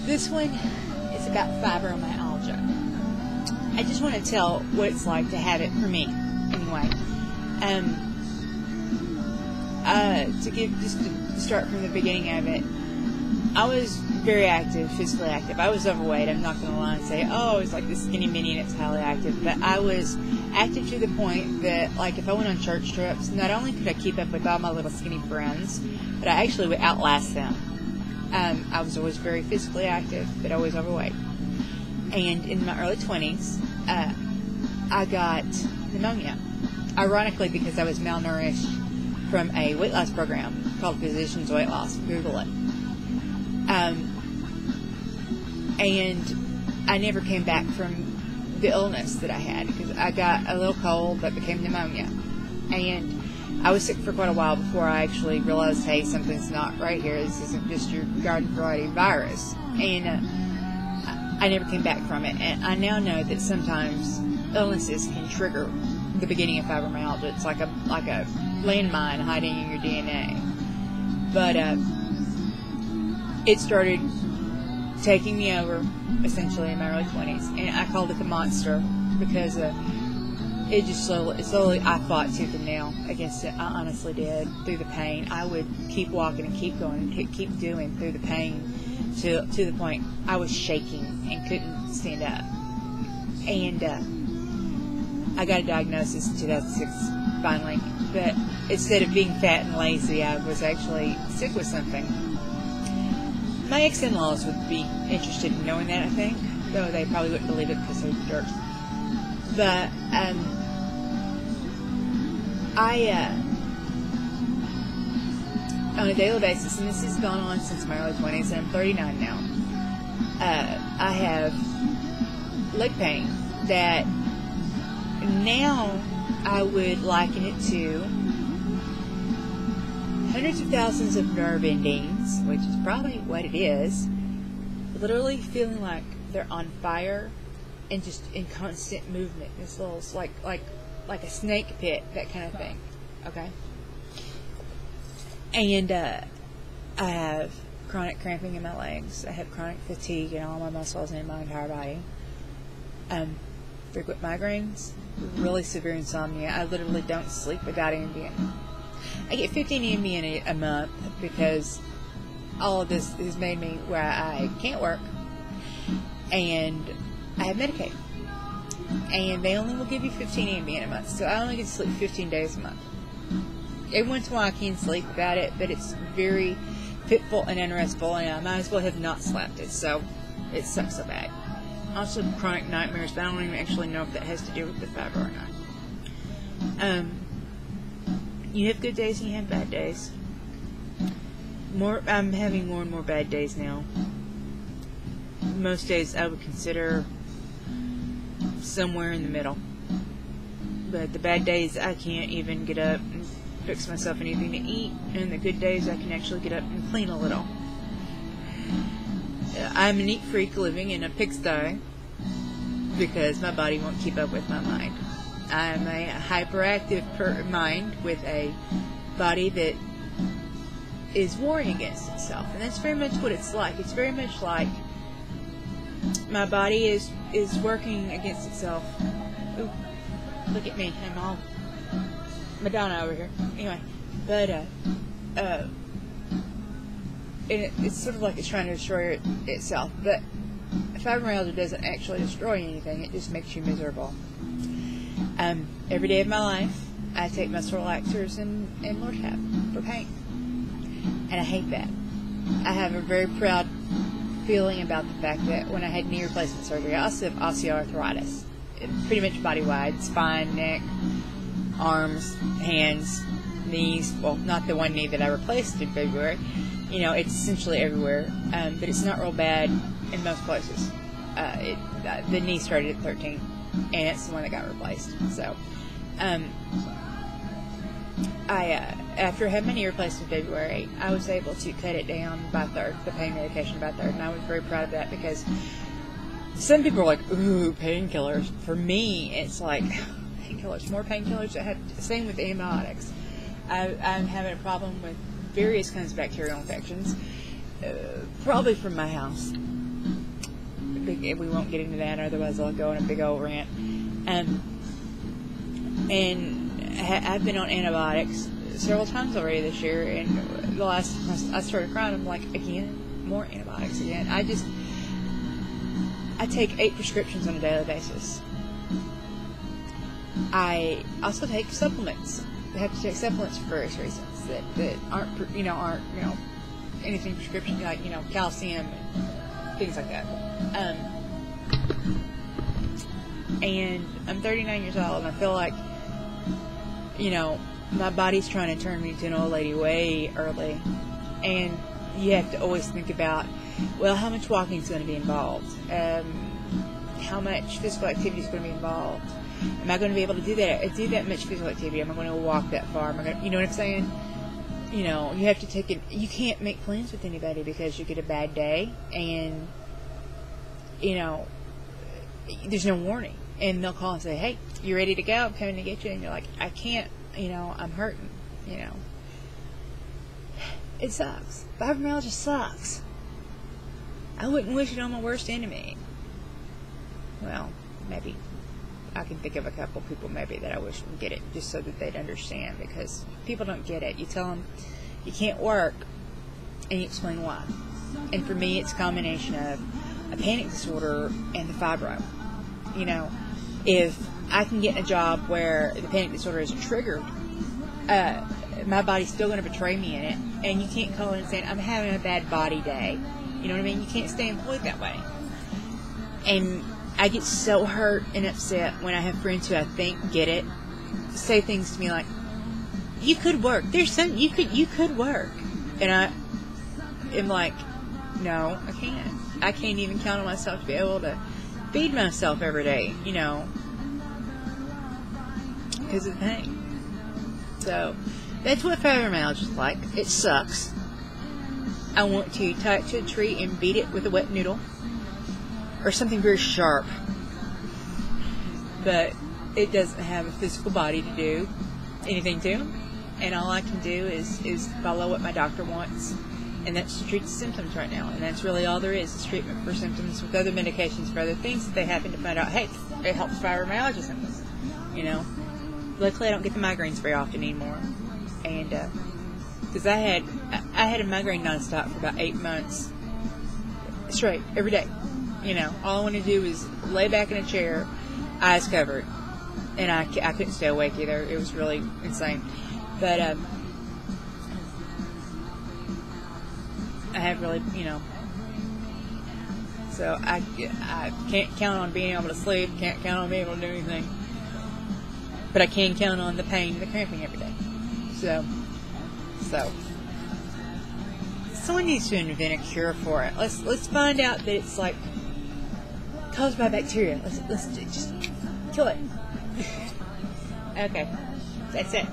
This one is about fibromyalgia. I just want to tell what it's like to have it for me, anyway. To start from the beginning of it, I was very active, physically active. I was overweight. I'm not going to lie and say, oh, it's like this skinny mini and it's highly active. But I was active to the point that, like, if I went on church trips, not only could I keep up with all my little skinny friends, but I actually would outlast them. I was always very physically active, but always overweight. And in my early 20s, I got pneumonia. Ironically, because I was malnourished from a weight loss program called Physicians Weight Loss. Google it. And I never came back from the illness that I had, because I got a little cold that became pneumonia. And I was sick for quite a while before I actually realized, hey, something's not right here. This isn't just your garden variety virus. And I never came back from it. And I now know that sometimes illnesses can trigger the beginning of fibromyalgia. It's like a landmine hiding in your DNA. But it started taking me over, essentially, in my early 20s. And I called it the monster because it just slowly, I fought tooth and nail against it. I honestly did. Through the pain, I would keep walking and keep going and keep doing through the pain to the point I was shaking and couldn't stand up. And I got a diagnosis in 2006, finally. But instead of being fat and lazy, I was actually sick with something. My ex-in-laws would be interested in knowing that, I think, though they probably wouldn't believe it because they're jerks. But on a daily basis, and this has gone on since my early 20s, and I'm 39 now, I have leg pain that now I would liken it to hundreds of thousands of nerve endings, which is probably what it is, literally feeling like they're on fire and just in constant movement. This little, like a snake pit, that kind of thing. Okay? And I have chronic cramping in my legs. I have chronic fatigue in all my muscles and in my entire body. Frequent migraines, really severe insomnia. I literally don't sleep without Ambien. I get 15 Ambien a month because all of this has made me where I can't work, and I have Medicaid, and they only will give you 15 Ambien a month, so I only get to sleep 15 days a month. Every once in a while I can sleep without it, but it's very fitful and unrestful, and I might as well have not slept it, so it sucks so bad. Also chronic nightmares, but I don't even actually know if that has to do with the fiber or not. You have good days and you have bad days. I'm having more and more bad days now. Most days I would consider somewhere in the middle. But the bad days I can't even get up and fix myself anything to eat, and the good days I can actually get up and clean a little. I'm a neat freak living in a pigsty because my body won't keep up with my mind. I'm a hyperactive mind with a body that is warring against itself, and that's very much what it's like. It's very much like my body is working against itself. Ooh, look at me, I'm all Madonna over here. Anyway, but it's sort of like it's trying to destroy itself. But fibromyalgia doesn't actually destroy anything; it just makes you miserable. Every day of my life, I take muscle relaxers and Lortab for pain, and I hate that. I have a very proud feeling about the fact that when I had knee replacement surgery, I also have osteoarthritis, pretty much body-wide, spine, neck, arms, hands, knees. Well, not the one knee that I replaced in February. You know, it's essentially everywhere, but it's not real bad in most places. The knee started at 13, and it's the one that got replaced. So, after I had my knee replaced in February, I was able to cut it down by a third, the pain medication by a third, and I was very proud of that because some people are like, ooh, painkillers. For me, it's like, painkillers, more painkillers. Same with antibiotics. I'm having a problem with various kinds of bacterial infections, probably from my house. we won't get into that, otherwise I'll go on a big old rant. I've been on antibiotics several times already this year, and the last time I started crying, I'm like, again, more antibiotics again. I take 8 prescriptions on a daily basis. I also take supplements. I have to take supplements for various reasons that aren't anything prescription, like, calcium and things like that. And I'm 39 years old, and I feel like, my body's trying to turn me into an old lady way early. And you have to always think about, well, how much walking is going to be involved? How much physical activity is going to be involved? Am I going to be able to do that much physical activity? Am I going to walk that far? Am I going to, you know what I'm saying? You have to take it. You can't make plans with anybody because you get a bad day, and there's no warning. And they'll call and say, "Hey, you ready to go? I'm coming to get you." And you're like, "I can't. I'm hurting." It sucks. Fibromyalgia sucks. I wouldn't wish it on my worst enemy. Well, maybe I can think of a couple people maybe that I wish would get it, just so that they'd understand, because people don't get it. You tell them you can't work, and you explain why. And for me, it's a combination of a panic disorder and the fibro. If I can get in a job where the panic disorder isn't triggered, my body's still going to betray me in it, and you can't call in and say, "I'm having a bad body day." You know what I mean? You can't stay employed that way. And I get so hurt and upset when I have friends who I think get it say things to me like, "You could work. You could work." And I am like, "No, I can't. I can't even count on myself to be able to feed myself every day, because of the pain." So that's what fibromyalgia is like. It sucks. I want to tie it to a tree and beat it with a wet noodle or something very sharp, but it doesn't have a physical body to do anything to, and all I can do is follow what my doctor wants, and that's to treat the symptoms right now. And that's really all there is treatment for symptoms with other medications for other things that they happen to find out, hey, it helps fibromyalgia symptoms. Luckily I don't get the migraines very often anymore, and because I had a migraine nonstop for about 8 months straight every day. All I wanted to do was lay back in a chair, eyes covered, and I couldn't stay awake either. It was really insane. But I have really, so I can't count on being able to sleep, can't count on being able to do anything, but I can count on the pain and the cramping every day. So someone needs to invent a cure for it. Let's find out that it's like caused by bacteria. Let's just kill it. Okay, that's it.